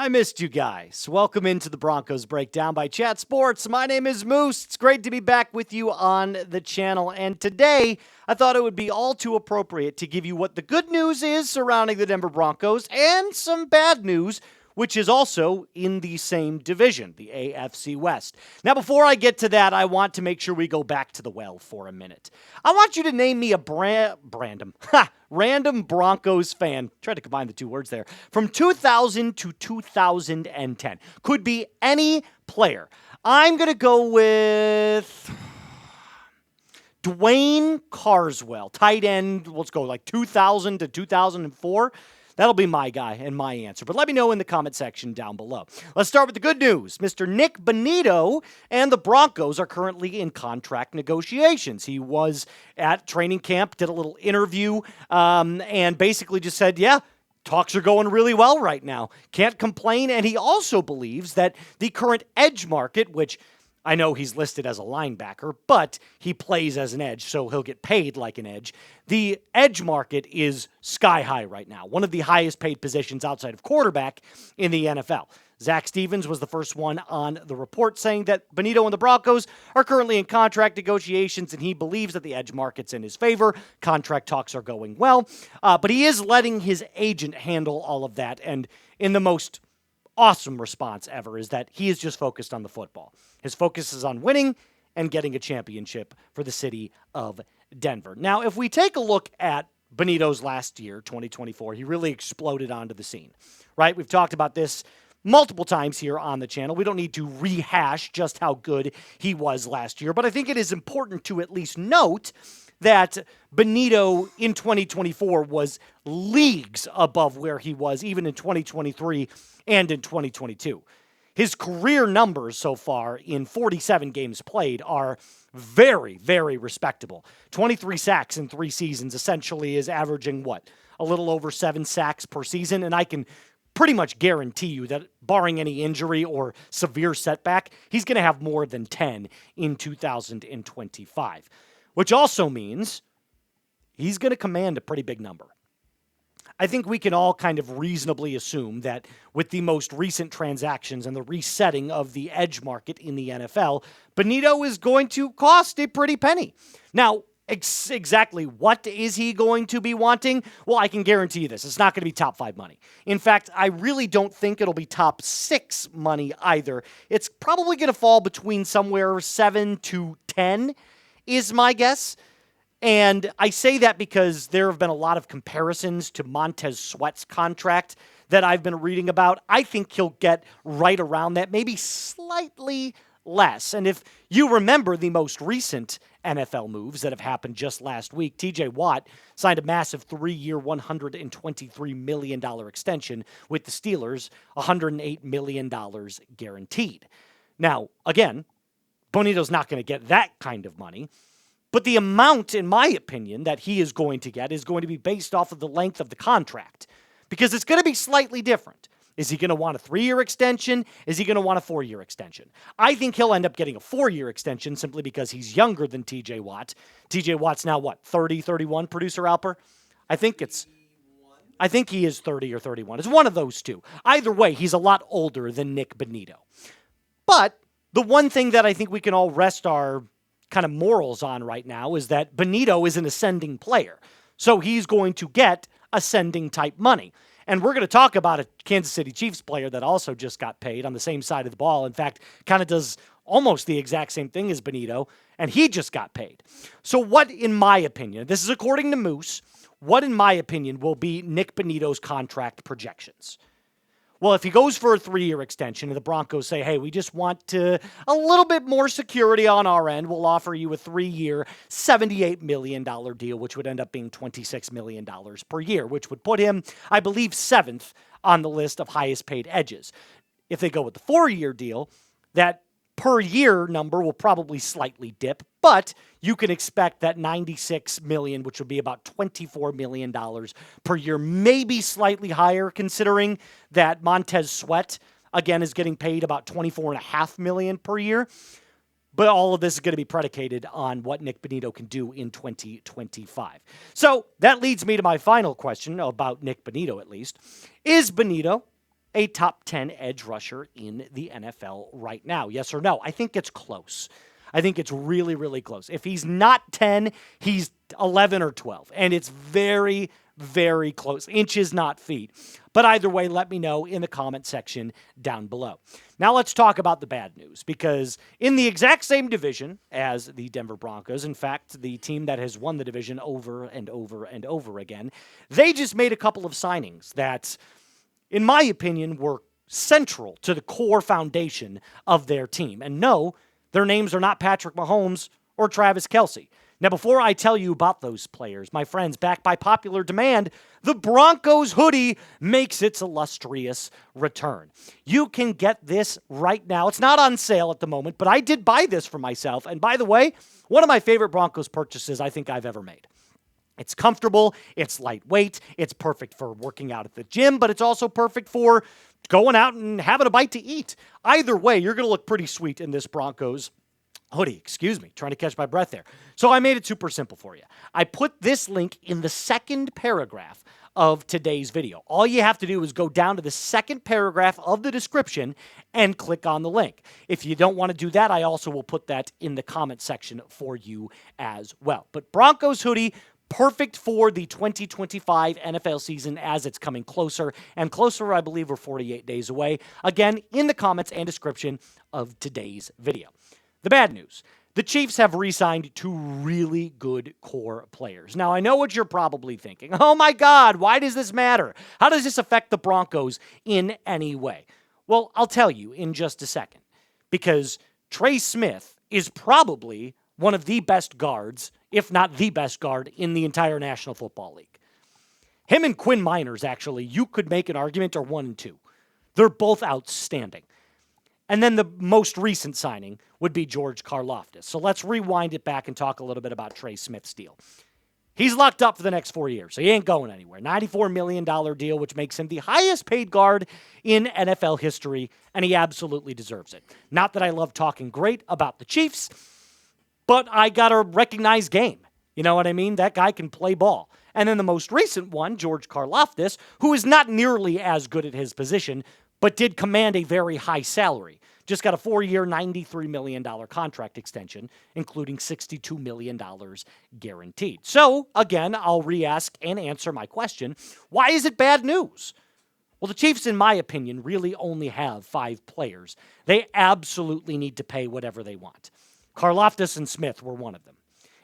I missed you guys. Welcome into the Broncos Breakdown by Chat Sports. My name is Moose. It's great to be back with you on the channel. And today, I thought it would be all too appropriate to give you what the good news is surrounding the Denver Broncos and some bad news, which is also in the same division, the AFC West. Now, before I get to that, I want to make sure we go back to the well for a minute. I want you to name me a random Broncos fan. Tried to combine the two words there. From 2000 to 2010. Could be any player. I'm going to go with Dwayne Carswell, tight end. Let's go like 2000 to 2004. That'll be my guy and my answer. But let me know in the comment section down below. Let's start with the good news. Mr. Nik Bonitto and the Broncos are currently in contract negotiations. He was at training camp, did a little interview, and basically just said, yeah, talks are going really well right now. Can't complain. And he also believes that the current edge market, which I know he's listed as a linebacker, but he plays as an edge, so he'll get paid like an edge. The edge market is sky high right now, one of the highest paid positions outside of quarterback in the NFL. Zach Stevens was the first one on the report saying that Bonitto and the Broncos are currently in contract negotiations, and he believes that the edge market's in his favor. Contract talks are going well, but he is letting his agent handle all of that, and in the most awesome response ever is that he is just focused on the football. His focus is on winning and getting a championship for the city of Denver. Now, if we take a look at Bonitto's last year, 2024, he really exploded onto the scene, right? We've talked about this multiple times here on the channel. We don't need to rehash just how good he was last year, but I think it is important to at least note that Bonitto in 2024 was leagues above where he was even in 2023 and in 2022. His career numbers so far in 47 games played are very, very respectable. 23 sacks in 3 seasons essentially is averaging what? A little over 7 sacks per season, and I can pretty much guarantee you that barring any injury or severe setback, he's going to have more than 10 in 2025, which also means he's going to command a pretty big number. I think we can all kind of reasonably assume that with the most recent transactions and the resetting of the edge market in the NFL, Bonitto is going to cost a pretty penny. Now, exactly what is he going to be wanting? Well, I can guarantee you this. It's not going to be top 5 money. In fact, I really don't think it'll be top 6 money either. It's probably going to fall between somewhere 7 to 10 is my guess. And I say that because there have been a lot of comparisons to Montez Sweat's contract that I've been reading about. I think he'll get right around that, maybe slightly less. And if you remember the most recent NFL moves that have happened just last week, TJ Watt signed a massive 3-year, $123 million extension with the Steelers, $108 million guaranteed. Now, again, Bonitto's not going to get that kind of money. But the amount, in my opinion, that he is going to get is going to be based off of the length of the contract, because it's going to be slightly different. Is he going to want a 3-year extension? Is he going to want a 4-year extension? I think he'll end up getting a 4-year extension simply because he's younger than TJ Watt. TJ Watt's now, what, 30, 31, producer Alper? I think he is 30 or 31. It's one of those two. Either way, he's a lot older than Nik Bonitto. But the one thing that I think we can all rest our kind of morals on right now is that Bonitto is an ascending player. So he's going to get ascending type money. And we're going to talk about a Kansas City Chiefs player that also just got paid on the same side of the ball. In fact, kind of does almost the exact same thing as Bonitto, and he just got paid. So what, in my opinion, this is according to Moose, what, in my opinion, will be Nik Bonitto's contract projections? Well, if he goes for a 3-year extension and the Broncos say, hey, we just want a little bit more security on our end, we'll offer you a 3-year, $78 million deal, which would end up being $26 million per year, which would put him, I believe, 7th on the list of highest paid edges. If they go with the 4-year deal, that per year number will probably slightly dip, but you can expect that $96 million, which would be about $24 million per year, maybe slightly higher considering that Montez Sweat, again, is getting paid about $24.5 million per year. But all of this is going to be predicated on what Nik Bonitto can do in 2025. So that leads me to my final question about Nik Bonitto, at least. Is Bonitto a top 10 edge rusher in the NFL right now? Yes or no? I think it's close. I think it's really, really close. If he's not 10, he's 11 or 12. And it's very, very close. Inches, not feet. But either way, let me know in the comment section down below. Now let's talk about the bad news, because in the exact same division as the Denver Broncos, in fact, the team that has won the division over and over and over again, they just made a couple of signings that, in my opinion, were central to the core foundation of their team. And no, their names are not Patrick Mahomes or Travis Kelce. Now, before I tell you about those players, my friends, back by popular demand, the Broncos hoodie makes its illustrious return. You can get this right now. It's not on sale at the moment, but I did buy this for myself. And by the way, one of my favorite Broncos purchases I think I've ever made. It's comfortable, it's lightweight, it's perfect for working out at the gym, but it's also perfect for going out and having a bite to eat. Either way, you're going to look pretty sweet in this Broncos hoodie. Excuse me, trying to catch my breath there. So I made it super simple for you. I put this link in the second paragraph of today's video. All you have to do is go down to the second paragraph of the description and click on the link. If you don't want to do that, I also will put that in the comment section for you as well. But Broncos hoodie, perfect for the 2025 NFL season as it's coming closer and closer. I believe we're 48 days away. Again, in the comments and description of today's video. The bad news. The Chiefs have re-signed two really good core players. Now, I know what you're probably thinking. Oh my God, why does this matter? How does this affect the Broncos in any way? Well, I'll tell you in just a second. Because Trace Smith is probably one of the best guards, if not the best guard, in the entire National Football League. Him and Quinn Miners, actually, you could make an argument, are 1 and 2. They're both outstanding. And then the most recent signing would be George Karlaftis. So let's rewind it back and talk a little bit about Trace Smith's deal. He's locked up for the next 4 years, so he ain't going anywhere. $94 million deal, which makes him the highest paid guard in NFL history, and he absolutely deserves it. Not that I love talking great about the Chiefs, but I got to recognize game. You know what I mean? That guy can play ball. And then the most recent one, George Karlaftis, who is not nearly as good at his position, but did command a very high salary. Just got a 4-year, $93 million contract extension, including $62 million guaranteed. So, again, I'll re-ask and answer my question. Why is it bad news? Well, the Chiefs, in my opinion, really only have 5 players. They absolutely need to pay whatever they want. Karlaftis and Smith were one of them.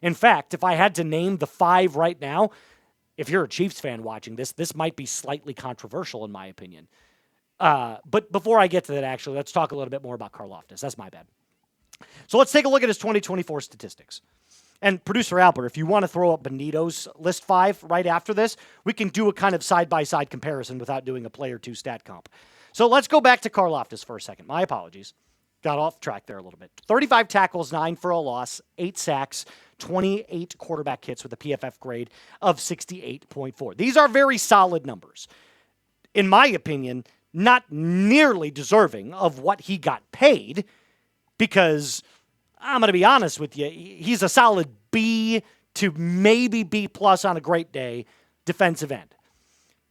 In fact, if I had to name the 5 right now, if you're a Chiefs fan watching this might be slightly controversial in my opinion. But before I get to that, actually, let's talk a little bit more about Karlaftis. That's my bad. So let's take a look at his 2024 statistics. And producer Albert, if you want to throw up Bonitto's list 5 right after this, we can do a kind of side-by-side comparison without doing a player 2 stat comp. So let's go back to Karlaftis for a second. My apologies. Got off track there a little bit. 35 tackles, 9 for a loss, 8 sacks, 28 quarterback hits with a PFF grade of 68.4. These are very solid numbers. In my opinion, not nearly deserving of what he got paid because, I'm going to be honest with you, he's a solid B to maybe B plus on a great day defensive end.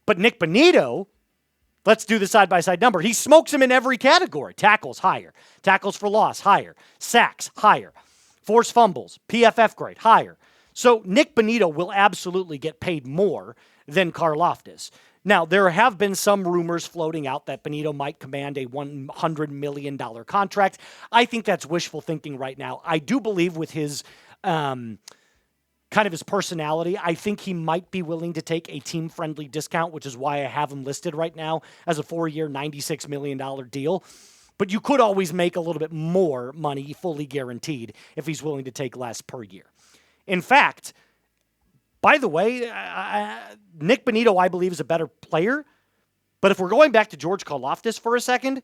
But Nik Bonitto, let's do the side-by-side number. He smokes him in every category. Tackles, higher. Tackles for loss, higher. Sacks, higher. Forced fumbles, PFF grade, higher. So Nik Bonitto will absolutely get paid more than Karlaftis. Now, there have been some rumors floating out that Bonitto might command a $100 million contract. I think that's wishful thinking right now. I do believe with his kind of his personality, I think he might be willing to take a team-friendly discount, which is why I have him listed right now as a 4-year, $96 million deal. But you could always make a little bit more money fully guaranteed if he's willing to take less per year. In fact, by the way, Nik Bonitto, I believe, is a better player. But if we're going back to George Karlaftis for a second,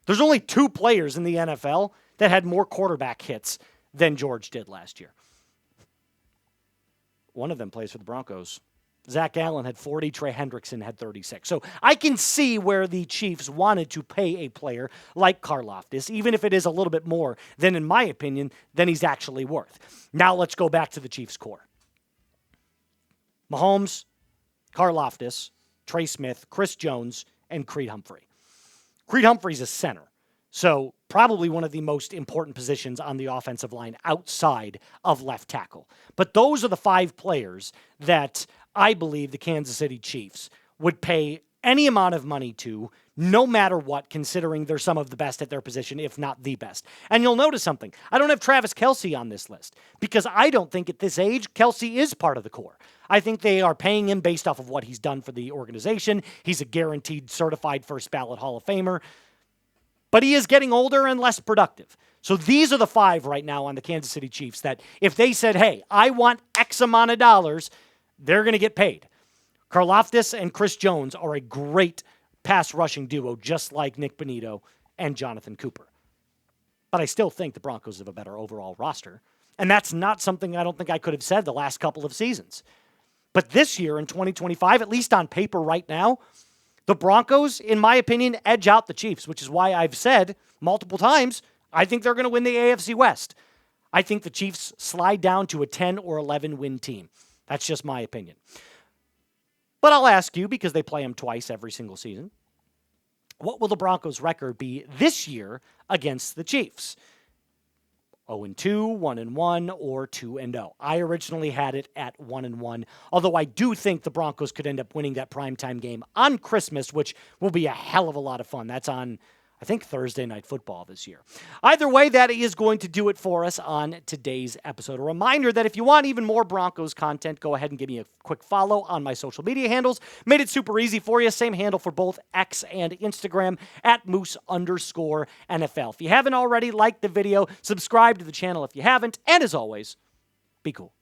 there's only 2 players in the NFL that had more quarterback hits than George did last year. One of them plays for the Broncos. Zach Allen had 40, Trey Hendrickson had 36. So I can see where the Chiefs wanted to pay a player like Karlaftis, even if it is a little bit more than, in my opinion, than he's actually worth. Now let's go back to the Chiefs' core. Mahomes, Karlaftis, Trace Smith, Chris Jones, and Creed Humphrey. Creed Humphrey's a center. So probably one of the most important positions on the offensive line outside of left tackle. But those are the 5 players that I believe the Kansas City Chiefs would pay any amount of money to, no matter what, considering they're some of the best at their position, if not the best. And you'll notice something. I don't have Travis Kelce on this list because I don't think at this age Kelce is part of the core. I think they are paying him based off of what he's done for the organization. He's a guaranteed certified first ballot Hall of Famer. But he is getting older and less productive. So these are the 5 right now on the Kansas City Chiefs that if they said, hey, I want X amount of dollars, they're going to get paid. Karlaftis and Chris Jones are a great pass rushing duo, just like Nik Bonitto and Jonathan Cooper. But I still think the Broncos have a better overall roster. And that's not something I don't think I could have said the last couple of seasons. But this year in 2025, at least on paper right now, the Broncos, in my opinion, edge out the Chiefs, which is why I've said multiple times, I think they're going to win the AFC West. I think the Chiefs slide down to a 10 or 11 win team. That's just my opinion. But I'll ask you, because they play them twice every single season, what will the Broncos' record be this year against the Chiefs? 0-2, 1-1, or 2-0. I originally had it at 1-1, although I do think the Broncos could end up winning that primetime game on Christmas, which will be a hell of a lot of fun. That's on, I think, Thursday Night Football this year. Either way, that is going to do it for us on today's episode. A reminder that if you want even more Broncos content, go ahead and give me a quick follow on my social media handles. Made it super easy for you. Same handle for both X and Instagram at Moose_NFL. If you haven't already, like the video, subscribe to the channel if you haven't, and as always, be cool.